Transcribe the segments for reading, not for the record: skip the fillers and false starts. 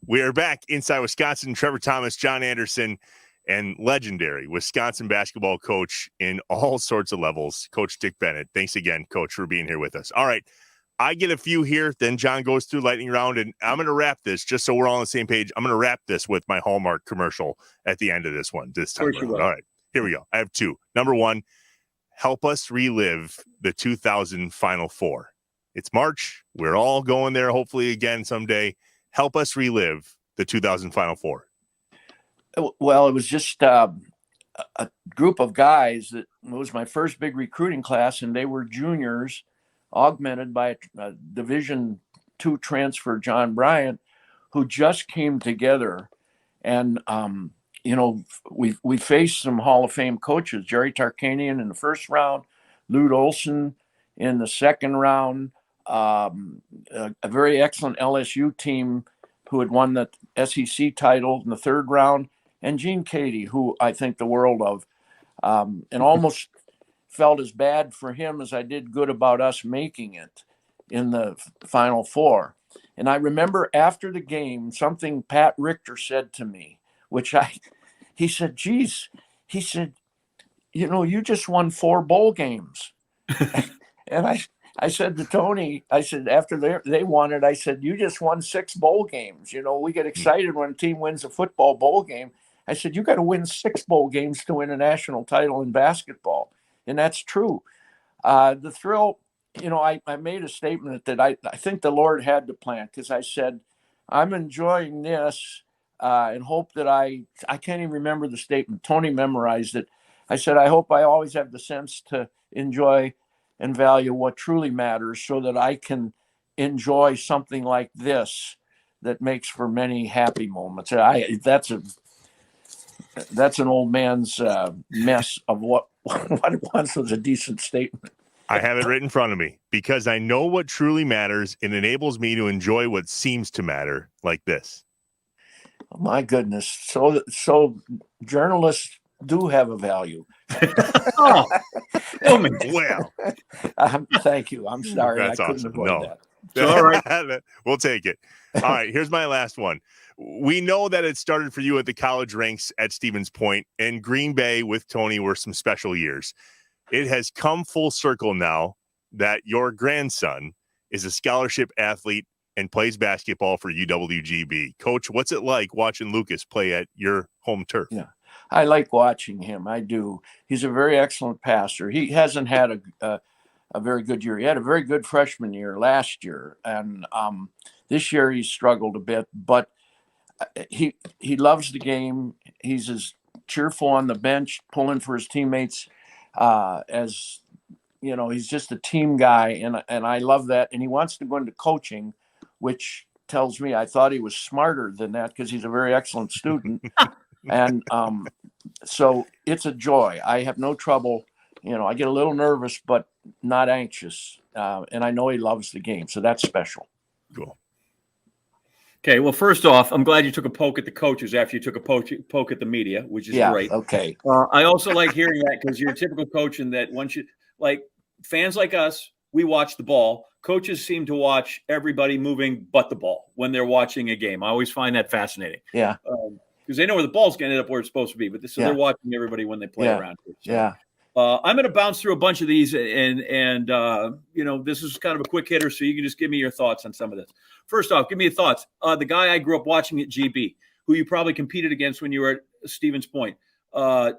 We are back inside Wisconsin. Trevor Thomas, John Anderson, and legendary Wisconsin basketball coach in all sorts of levels, Coach Dick Bennett. Thanks again, Coach, for being here with us. All right, I get a few here, then John goes through lightning round, and I'm going to wrap this just so we're all on the same page. I'm going to wrap this with my Hallmark commercial at the end of this one this time around. All right, here we go. I have two. Number one, help us relive the 2000 Final Four. It's March. We're all going there, hopefully, again someday. Help us relive the 2000 Final Four. Well, it was just a group of guys that was my first big recruiting class, and they were juniors, augmented by a Division II transfer, John Bryant, who just came together. And, we faced some Hall of Fame coaches, Jerry Tarkanian in the first round, Lute Olson in the second round, a very excellent LSU team who had won the SEC title in the third round, and Gene Cady, who I think the world of, and almost felt as bad for him as I did good about us making it in the Final Four. And I remember after the game, something Pat Richter said to me, he said, geez, he said, you just won 4 bowl games. And I said to Tony, I said, after they won it, I said, you just won 6 bowl games. We get excited when a team wins a football bowl game. I said, you got to win 6 bowl games to win a national title in basketball. And that's true. The thrill, I made a statement that I think the Lord had to plan, because I said, I'm enjoying this and hope that I can't even remember the statement. Tony memorized it. I said, I hope I always have the sense to enjoy and value what truly matters, so that I can enjoy something like this that makes for many happy moments. That's an old man's mess of what it once was a decent statement. I have it written in front of me, because I know what truly matters and enables me to enjoy what seems to matter, like this. Oh, my goodness. So journalists do have a value. Well, thank you. I'm sorry. That's I couldn't awesome. avoid that. All right. We'll take it. All right. Here's my last one. We know that it started for you at the college ranks at Stevens Point, and Green Bay with Tony were some special years. It has come full circle now that your grandson is a scholarship athlete and plays basketball for UWGB. Coach, what's it like watching Lucas play at your home turf? Yeah, I like watching him. I do. He's a very excellent passer. He hasn't had a very good year. He had a very good freshman year last year, and this year he's struggled a bit, but he loves the game. He's as cheerful on the bench, pulling for his teammates as he's just a team guy, and I love that. And he wants to go into coaching, which tells me I thought he was smarter than that, because he's a very excellent student. And so it's a joy. I have no trouble. I get a little nervous, but not anxious. And I know he loves the game, so that's special. Cool. Okay, well, first off, I'm glad you took a poke at the coaches after you took a poke at the media, which is great. Okay. I also like hearing that, because you're a typical coach, and that once you, like, fans like us, we watch the ball. Coaches seem to watch everybody moving but the ball when they're watching a game. I always find that fascinating. Yeah. Because they know where the ball's going to end up where it's supposed to be, but they're watching everybody when they play around here. So, I'm going to bounce through a bunch of these, and this is kind of a quick hitter, so you can just give me your thoughts on some of this. First off, give me your thoughts. The guy I grew up watching at GB, who you probably competed against when you were at Stevens Point,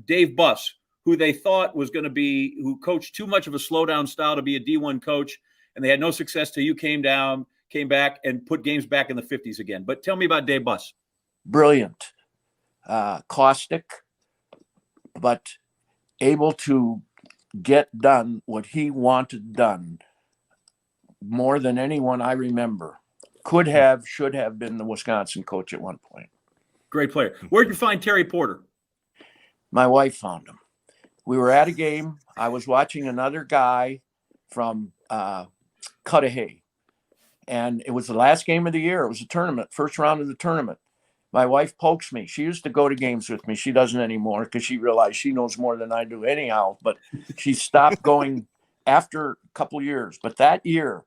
Dave Buss, who they thought was going to be, who coached too much of a slow down style to be a D1 coach, and they had no success till you came back and put games back in the 50s again. But tell me about Dave Buss. Brilliant, caustic, but able to get done what he wanted done more than anyone I remember. Could have, should have been the Wisconsin coach at one point. Great player. Where'd you find Terry Porter? My wife found him. We were at a game. I was watching another guy from Cudahy, and it was the last game of the year. It was a tournament, first round of the tournament. My wife pokes me. She used to go to games with me. She doesn't anymore, because she realized she knows more than I do anyhow. But she stopped going after a couple years. But that year,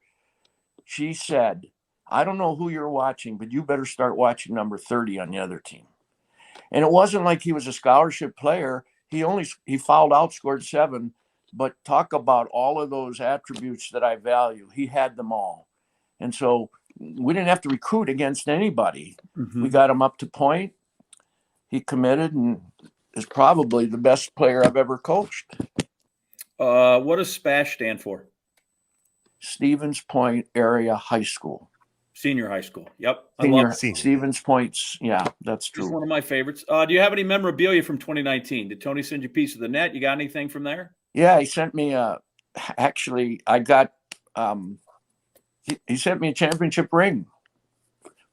she said, I don't know who you're watching, but you better start watching number 30 on the other team. And it wasn't like he was a scholarship player. He fouled out, scored 7, but talk about all of those attributes that I value. He had them all. And so we didn't have to recruit against anybody. Mm-hmm. We got him up to point. He committed and is probably the best player I've ever coached. What does SPASH stand for? Stevens Point Area High School. Senior high school. Yep. Senior Stevens Point's. Yeah, that's true. He's one of my favorites. Do you have any memorabilia from 2019? Did Tony send you a piece of the net? You got anything from there? Yeah, he sent me actually I got he sent me a championship ring,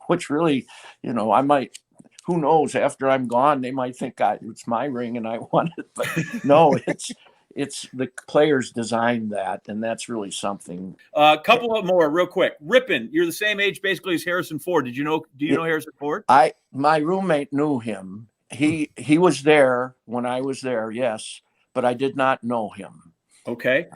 which really, I might, who knows, after I'm gone, they might think it's my ring and I want it. But no, it's the players designed that, and that's really something. A couple of more real quick. Rippin, you're the same age basically as Harrison Ford. Do you know Harrison Ford? My roommate knew him. He was there when I was there, yes, but I did not know him. Okay.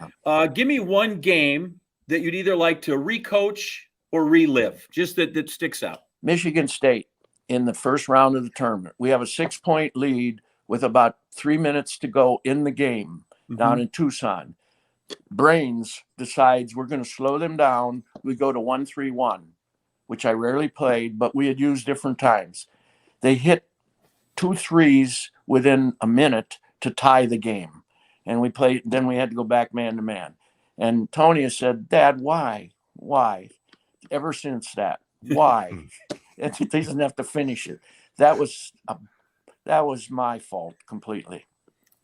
Give me one game that you'd either like to recoach or relive, just that sticks out. Michigan State in the first round of the tournament. We have a 6-point lead with about 3 minutes to go in the game down in Tucson. Brains decides we're going to slow them down. We go to 1-3-1, which I rarely played, but we had used different times. They hit 2 threes within a minute to tie the game. And we played, then we had to go back man to man. And Tony has said, Dad, why? Ever since that, why? He doesn't have to finish it. That was my fault completely.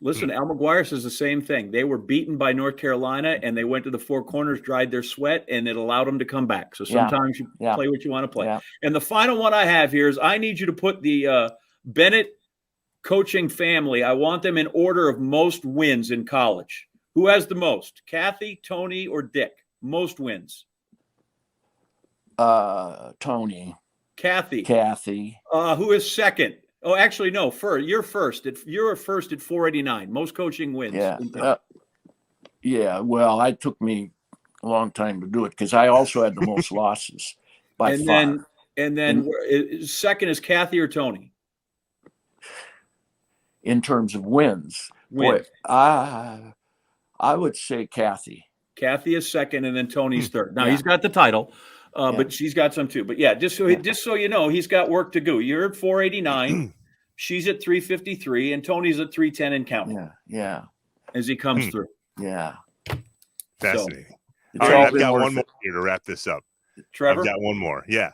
Listen, Al McGuire says the same thing. They were beaten by North Carolina, and they went to the four corners, dried their sweat, and it allowed them to come back. So sometimes you play what you want to play. Yeah. And the final one I have here is I need you to put the Bennett coaching family. I want them in order of most wins in college. Who has the most? Kathy, Tony, or Dick? Most wins. Tony. Kathy. Who is second? Oh, actually, no. You're first. You're first at 489. Most coaching wins. Yeah. Well, it took me a long time to do it because I also had the most losses by far. And then second is Kathy or Tony? In terms of wins. Boy, I would say Kathy. Kathy is second, and then Tony's third. Now he's got the title, but she's got some too. But just so you know, he's got work to do. You're at 489, she's at 353, and Tony's at 310 and counting. Yeah. As he comes through. Yeah. Fascinating. All right, I've got one more here to wrap this up. Trevor? I've got one more. Yeah.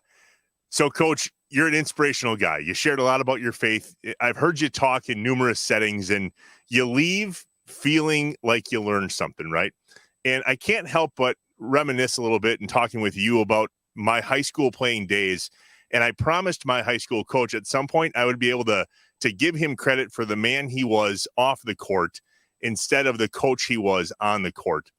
So, Coach, you're an inspirational guy. You shared a lot about your faith. I've heard you talk in numerous settings, and you leave feeling like you learned something, right? And I can't help but reminisce a little bit in talking with you about my high school playing days. And I promised my high school coach at some point I would be able to give him credit for the man he was off the court instead of the coach he was on the court.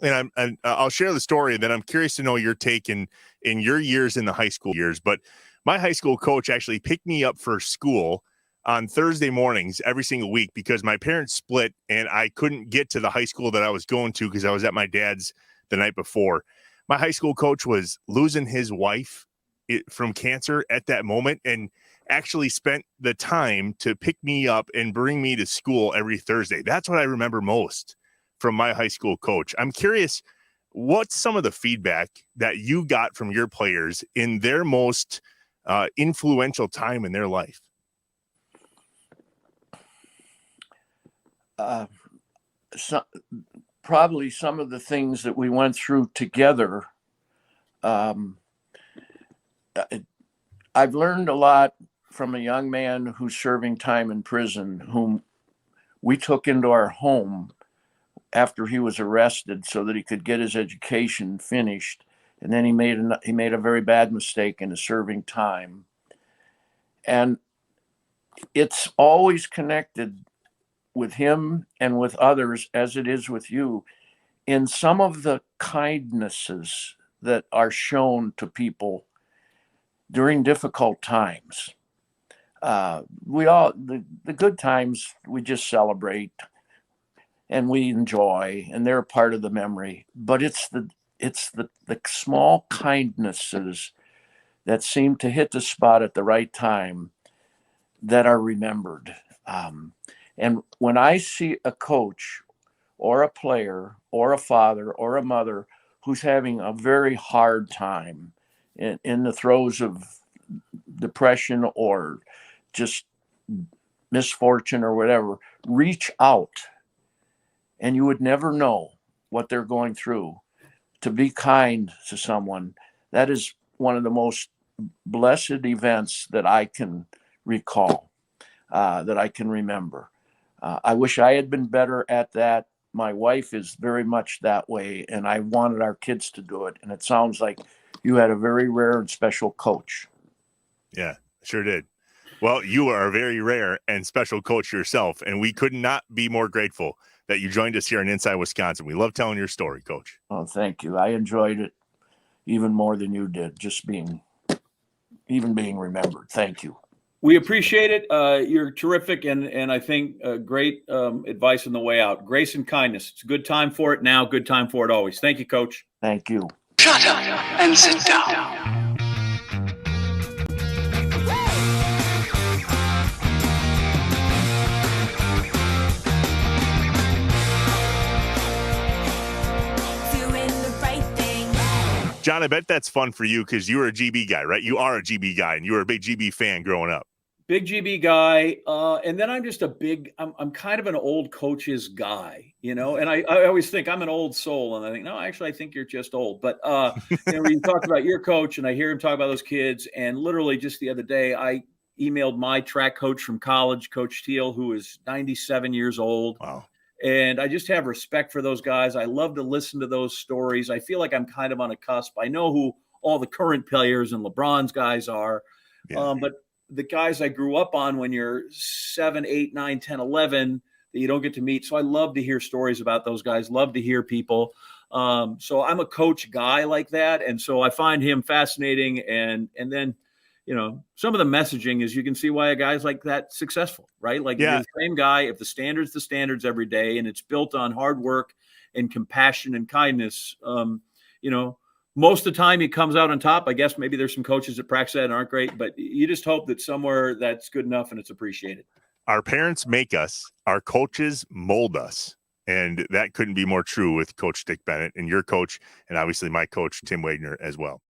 And I'll share the story, and then I'm curious to know your take in your years in the high school years. But my high school coach actually picked me up for school on Thursday mornings every single week because my parents split and I couldn't get to the high school that I was going to because I was at my dad's the night before. My high school coach was losing his wife from cancer at that moment and actually spent the time to pick me up and bring me to school every Thursday. That's what I remember most from my high school coach. I'm curious, what's some of the feedback that you got from your players in their most influential time in their life? Probably some of the things that we went through together. I've learned a lot from a young man who's serving time in prison, whom we took into our home after he was arrested so that he could get his education finished. And then he made a very bad mistake in his serving time. And it's always connected with him and with others, as it is with you, in some of the kindnesses that are shown to people during difficult times. The good times we just celebrate and we enjoy, and they're a part of the memory. But it's it's the small kindnesses that seem to hit the spot at the right time that are remembered. And when I see a coach or a player or a father or a mother who's having a very hard time in the throes of depression or just misfortune or whatever, reach out, and you would never know what they're going through. To be kind to someone, that is one of the most blessed events that I can recall, that I can remember. I wish I had been better at that. My wife is very much that way, and I wanted our kids to do it. And it sounds like you had a very rare and special coach. Yeah, sure did. Well, you are a very rare and special coach yourself, and we could not be more grateful that you joined us here in Inside Wisconsin. We love telling your story, Coach. Oh, thank you. I enjoyed it even more than you did, just being remembered. Thank you. We appreciate it. You're terrific, and I think great advice on the way out. Grace and kindness. It's a good time for it now, good time for it always. Thank you, Coach. Thank you. Shut up and sit down. John, I bet that's fun for you because you were a GB guy, right? You are a GB guy, and you were a big GB fan growing up. Big GB guy, and then I'm just I'm kind of an old coach's guy, you know. And I always think I'm an old soul, and I think, no, actually, I think you're just old. But you talked about your coach, and I hear him talk about those kids. And literally, just the other day, I emailed my track coach from college, Coach Teal, who is 97 years old. Wow. And I just have respect for those guys. I love to listen to those stories. I feel like I'm kind of on a cusp. I know who all the current players and LeBron's guys are. Yeah. But the guys I grew up on when you're 7, 8, 9, 10, 11 that you don't get to meet. So I love to hear stories about those guys, love to hear people. So I'm a coach guy like that. And so I find him fascinating. And then, you know, some of the messaging is you can see why a guy's like that successful, right? Like you're the same guy. If the standards every day, and it's built on hard work and compassion and kindness, you know, most of the time he comes out on top. I guess maybe there's some coaches that practice that and aren't great, but you just hope that somewhere that's good enough and it's appreciated. Our parents make us, our coaches mold us. And that couldn't be more true with Coach Dick Bennett and your coach, and obviously my coach, Tim Wagner, as well.